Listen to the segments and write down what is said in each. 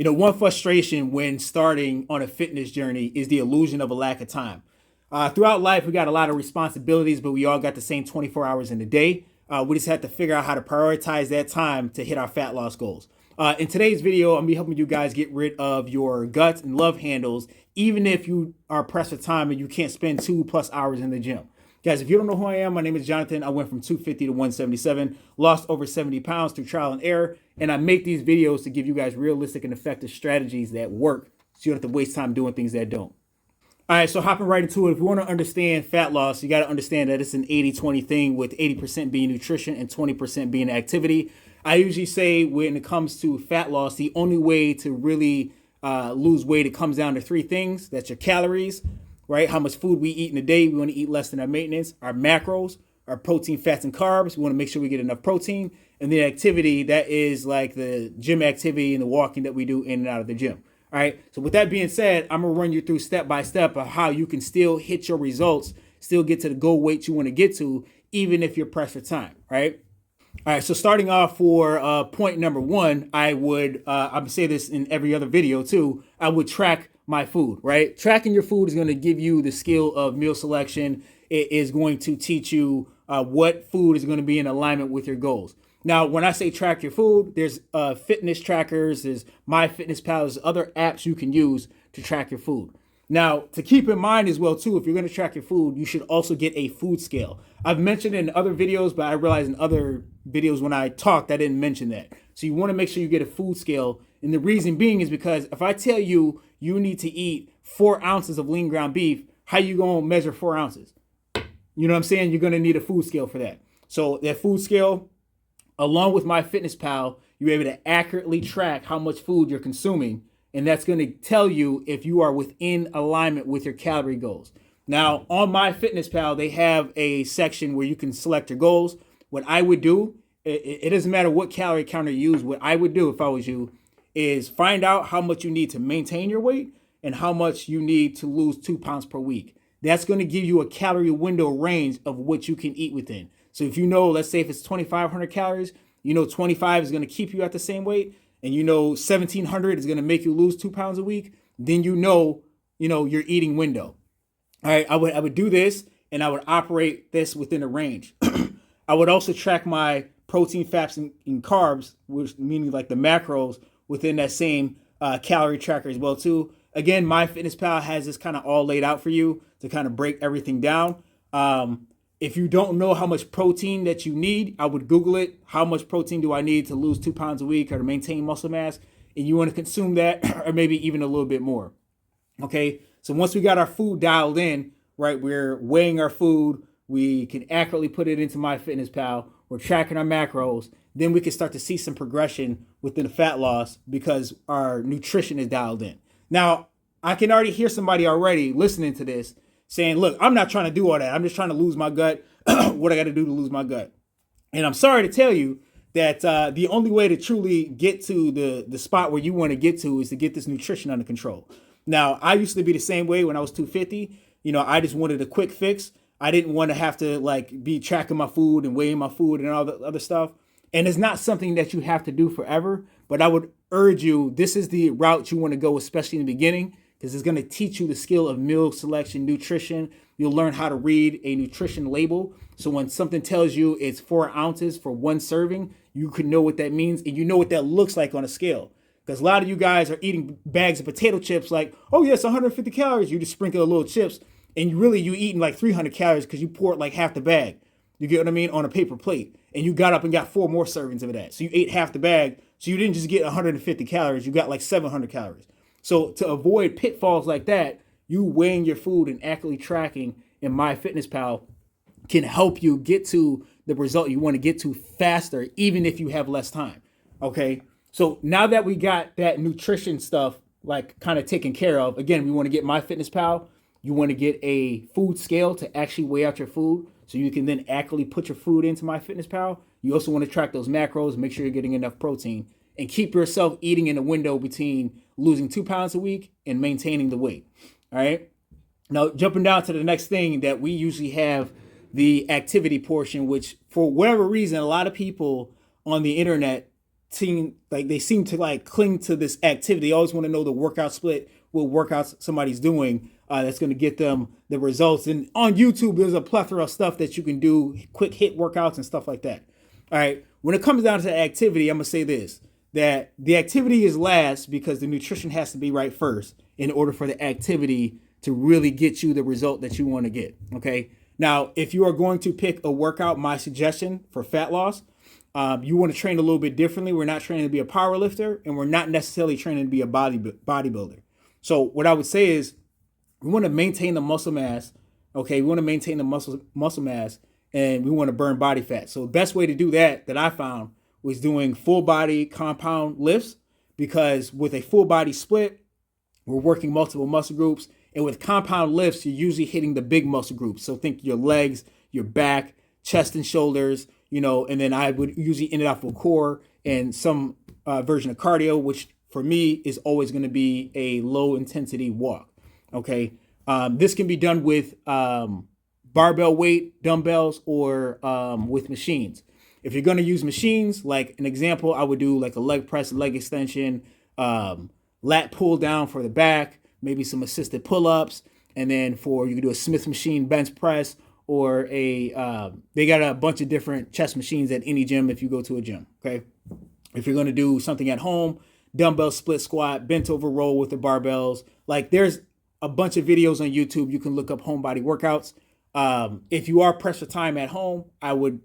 One frustration when starting on a fitness journey is the illusion of a lack of time. Throughout life, we got a lot of responsibilities, but we all got the same 24 hours in a day. We just have to figure out how to prioritize that time to hit our fat loss goals. In today's video, I'm gonna be helping you guys get rid of your gut and love handles, even if you are pressed for time and you can't spend 2+ hours in the gym. Guys, if you don't know who I am, my name is Jonathan. I went from 250 to 177, lost over 70 pounds through trial and error, and I make these videos to give you guys realistic and effective strategies that work so you don't have to waste time doing things that don't. All right, so hopping right into it, if you want to understand fat loss, you got to understand that it's an 80-20 thing, with 80% being nutrition and 20% being activity. I usually say when it comes to fat loss, the only way to really lose weight, it comes down to three things. That's your calories, right? How much food we eat in a day. We want to eat less than our maintenance. Our macros, our protein, fats, and carbs. We want to make sure we get enough protein. And the activity, that is like the gym activity and the walking that we do in and out of the gym. All right. So with that being said, I'm going to run you through step by step of how you can still hit your results, still get to the goal weight you want to get to, even if you're pressed for time, right? All right, so starting off for point number one, I would say this in every other video too, I would track my food, right? Tracking your food is going to give you the skill of meal selection. It is going to teach you what food is going to be in alignment with your goals. Now, when I say track your food, there's fitness trackers, there's MyFitnessPal, there's other apps you can use to track your food. Now, to keep in mind as well, too, if you're going to track your food, you should also get a food scale. I've mentioned it in other videos, but I realized in other videos when I talked, I didn't mention that. So you want to make sure you get a food scale. And the reason being is because if I tell you you need to eat 4 ounces of lean ground beef, how you going to measure 4 ounces? You know what I'm saying? You're going to need a food scale for that. So that food scale, along with MyFitnessPal, you're able to accurately track how much food you're consuming. And that's going to tell you if you are within alignment with your calorie goals. Now, on MyFitnessPal, they have a section where you can select your goals. What I would do, it doesn't matter what calorie counter you use. What I would do if I was you is find out how much you need to maintain your weight and how much you need to lose 2 pounds per week. That's going to give you a calorie window range of what you can eat within. So if you know, let's say if it's 2,500 calories, 25 is going to keep you at the same weight, and 1,700 is going to make you lose 2 pounds a week, then your eating window. All right, I would do this, and I would operate this within a range. I would also track my protein, fats, and carbs, which meaning like the macros within that same calorie tracker as well too. Again, MyFitnessPal has this kind of all laid out for you to kind of break everything down. If you don't know how much protein that you need, I would Google it. How much protein do I need to lose 2 pounds a week or to maintain muscle mass? And you want to consume that or maybe even a little bit more. Okay, so once we got our food dialed in, right, we're weighing our food. We can accurately put it into MyFitnessPal. We're tracking our macros. Then we can start to see some progression within the fat loss because our nutrition is dialed in. Now, I can already hear somebody already listening to this saying, look, I'm not trying to do all that. I'm just trying to lose my gut. What I got to do to lose my gut. And I'm sorry to tell you that the only way to truly get to the spot where you want to get to is to get this nutrition under control. Now, I used to be the same way when I was 250. I just wanted a quick fix. I didn't want to have to be tracking my food and weighing my food and all the other stuff. And it's not something that you have to do forever. But I would urge you, this is the route you want to go, especially in the beginning, because it's going to teach you the skill of meal selection, nutrition. You'll learn how to read a nutrition label. So when something tells you it's 4 ounces for one serving, you can know what that means and you know what that looks like on a scale. Because a lot of you guys are eating bags of potato chips like, oh yes, 150 calories. You just sprinkle a little chips and you eating like 300 calories because you poured like half the bag. You get what I mean? On a paper plate. And you got up and got 4 more servings of that. So you ate half the bag. So you didn't just get 150 calories. You got like 700 calories. So to avoid pitfalls like that, you weighing your food and accurately tracking in MyFitnessPal can help you get to the result you want to get to faster, even if you have less time. Okay. So now that we got that nutrition stuff kind of taken care of, again, we want to get MyFitnessPal. You want to get a food scale to actually weigh out your food so you can then accurately put your food into MyFitnessPal. You also want to track those macros, make sure you're getting enough protein, and keep yourself eating in a window between losing 2 pounds a week and maintaining the weight. All right. Now, jumping down to the next thing that we usually have, the activity portion, which for whatever reason, a lot of people on the internet they seem to like cling to this activity. They always want to know the workout split, what workouts somebody's doing that's going to get them the results. And on YouTube, there's a plethora of stuff that you can do, quick hit workouts and stuff like that. All right. When it comes down to activity, I'm going to say this, that the activity is last because the nutrition has to be right first in order for the activity to really get you the result that you want to get. Okay. Now, if you are going to pick a workout, my suggestion for fat loss, you want to train a little bit differently. We're not training to be a power lifter, and we're not necessarily training to be a bodybuilder. So what I would say is we want to maintain the muscle mass. Okay, we want to maintain the muscle mass, and we want to burn body fat. So the best way to do that I found was doing full body compound lifts, because with a full body split, we're working multiple muscle groups. And with compound lifts, you're usually hitting the big muscle groups. So think your legs, your back, chest and shoulders, and then I would usually end it off with core and some version of cardio, which for me is always going to be a low intensity walk. Okay. This can be done with barbell weight, dumbbells, or with machines. If you're going to use machines, like an example, I would do like a leg press, leg extension, lat pull down for the back, maybe some assisted pull-ups. And then you can do a Smith machine bench press, or they got a bunch of different chest machines at any gym if you go to a gym, okay? If you're going to do something at home, dumbbell split squat, bent over row with the barbells. Like there's a bunch of videos on YouTube. You can look up home body workouts. If you are pressed for time at home, I would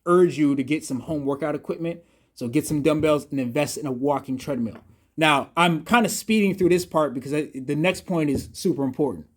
urge you to get some home workout equipment. So get some dumbbells and invest in a walking treadmill. Now, I'm kind of speeding through this part because the next point is super important.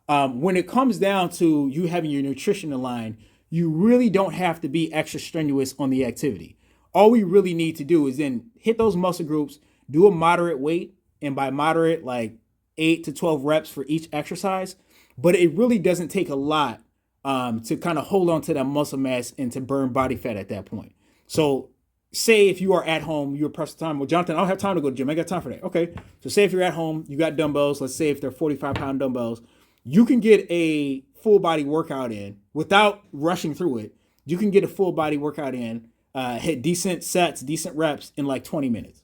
When it comes down to you having your nutrition aligned, you really don't have to be extra strenuous on the activity. All we really need to do is then hit those muscle groups, do a moderate weight, and by moderate, like 8 to 12 reps for each exercise. But it really doesn't take a lot to kind of hold on to that muscle mass and to burn body fat at that point. So say if you are at home, you're pressed for time. Well, Jonathan, I don't have time to go to the gym. I got time for that. Okay. So say if you're at home, you got dumbbells. Let's say if they're 45-pound dumbbells, you can get a full body workout in without rushing through it. You can get a full body workout in, hit decent sets, decent reps in like 20 minutes.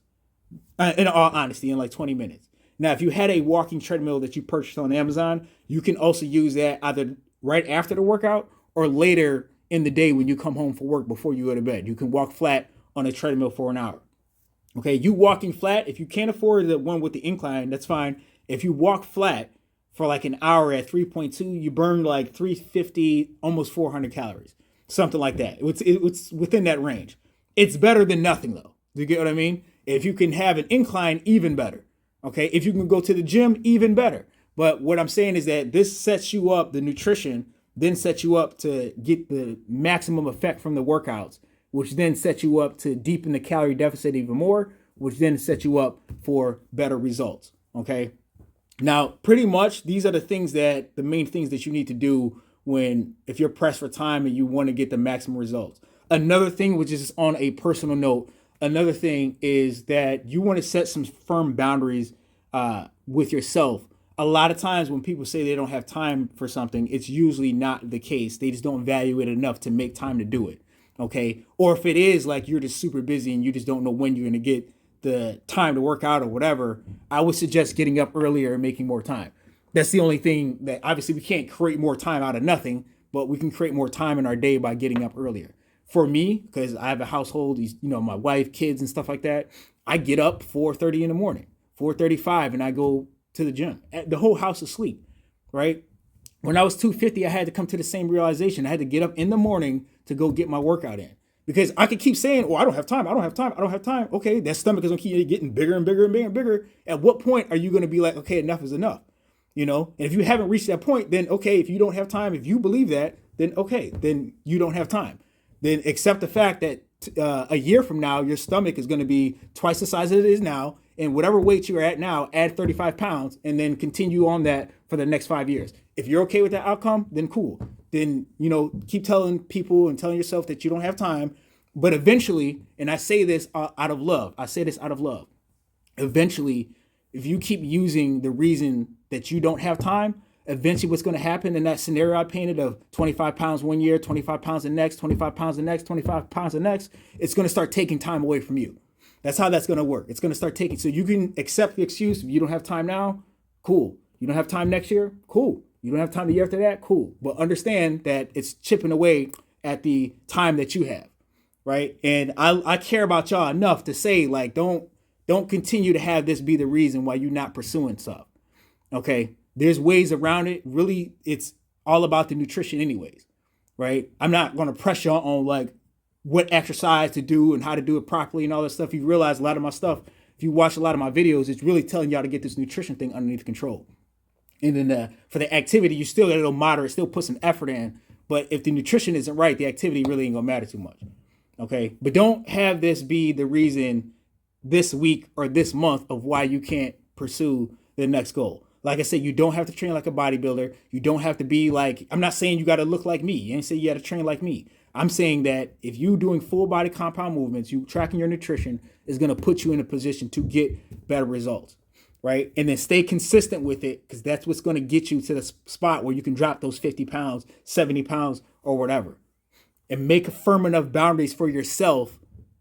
In all honesty, in like 20 minutes. Now, if you had a walking treadmill that you purchased on Amazon, you can also use that either right after the workout or later in the day when you come home from work before you go to bed. You can walk flat on a treadmill for an hour. Okay, you walking flat, if you can't afford the one with the incline, that's fine. If you walk flat for like an hour at 3.2, you burn like 350, almost 400 calories, something like that. It's within that range. It's better than nothing though. Do you get what I mean? If you can have an incline, even better. Okay, if you can go to the gym, even better. But what I'm saying is that this sets you up, the nutrition then sets you up to get the maximum effect from the workouts, which then sets you up to deepen the calorie deficit even more, which then sets you up for better results. Okay. Now, pretty much these are the main things that you need to do if you're pressed for time and you want to get the maximum results. Another thing, which is on a personal note, another thing is that you want to set some firm boundaries with yourself. A lot of times when people say they don't have time for something, it's usually not the case. They just don't value it enough to make time to do it. Okay. Or if it is like you're just super busy and you just don't know when you're going to get the time to work out or whatever, I would suggest getting up earlier and making more time. That's the only thing that obviously we can't create more time out of nothing, but we can create more time in our day by getting up earlier. For me, because I have a household, my wife, kids and stuff like that, I get up 4:30 in the morning, 4:35, and I go to the gym. The whole house is asleep, right? When I was 250, I had to come to the same realization. I had to get up in the morning to go get my workout in. Because I could keep saying, I don't have time. Okay, that stomach is going to keep getting bigger and bigger and bigger and bigger. At what point are you going to be like, okay, enough is enough? And if you haven't reached that point, then okay, if you don't have time, if you believe that, then okay, then you don't have time. Then accept the fact that a year from now, your stomach is going to be twice the size it is now. And whatever weight you're at now, add 35 pounds and then continue on that for the next 5 years. If you're okay with that outcome, then cool. Then, keep telling people and telling yourself that you don't have time. But eventually, and I say this out of love, eventually, if you keep using the reason that you don't have time, eventually what's going to happen in that scenario I painted of 25 pounds one year, 25 pounds the next, 25 pounds the next, 25 pounds the next, it's going to start taking time away from you. That's how that's going to work. It's going to start taking, so you can accept the excuse. If you don't have time now, cool. You don't have time next year, cool. You don't have time the year after that, cool. But understand that it's chipping away at the time that you have, right? And I care about y'all enough to say, like, don't continue to have this be the reason why you're not pursuing stuff. Okay, there's ways around it. Really, it's all about the nutrition anyways, right? I'm not going to press y'all on like what exercise to do and how to do it properly and all that stuff. You realize a lot of my stuff, if you watch a lot of my videos, it's really telling y'all to get this nutrition thing underneath control. And then for the activity, you still got a little moderate, still put some effort in. But if the nutrition isn't right, the activity really ain't gonna matter too much. Okay, but don't have this be the reason this week or this month of why you can't pursue the next goal. Like I said, you don't have to train like a bodybuilder. You don't have to be like, I'm not saying you got to look like me. I ain't saying you got to train like me. I'm saying that if you doing full body compound movements, you tracking your nutrition is going to put you in a position to get better results, right? And then stay consistent with it, because that's what's going to get you to the spot where you can drop those 50 pounds, 70 pounds or whatever. And make firm enough boundaries for yourself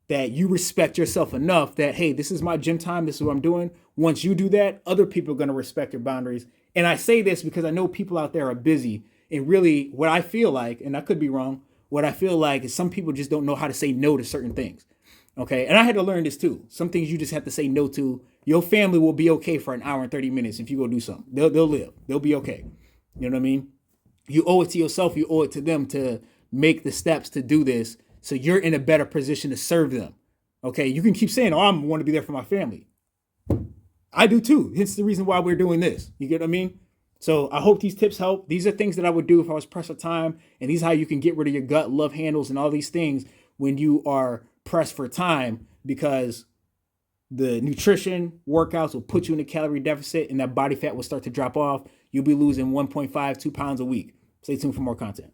that you respect yourself enough that, hey, this is my gym time. This is what I'm doing. Once you do that, other people are going to respect your boundaries. And I say this because I know people out there are busy. And really what I feel like, and I could be wrong, what I feel like is some people just don't know how to say no to certain things. Okay. And I had to learn this too. Some things you just have to say no to. Your family will be okay for an hour and 30 minutes if you go do something. They'll live. They'll be okay. You know what I mean? You owe it to yourself. You owe it to them to make the steps to do this, so you're in a better position to serve them. Okay, you can keep saying, oh, I want to be there for my family. I do too. It's the reason why we're doing this. You get what I mean? So I hope these tips help. These are things that I would do if I was pressed for time. And these are how you can get rid of your gut love handles and all these things when you are pressed for time, because the nutrition workouts will put you in a calorie deficit and that body fat will start to drop off. You'll be losing 1.5, 2 pounds a week. Stay tuned for more content.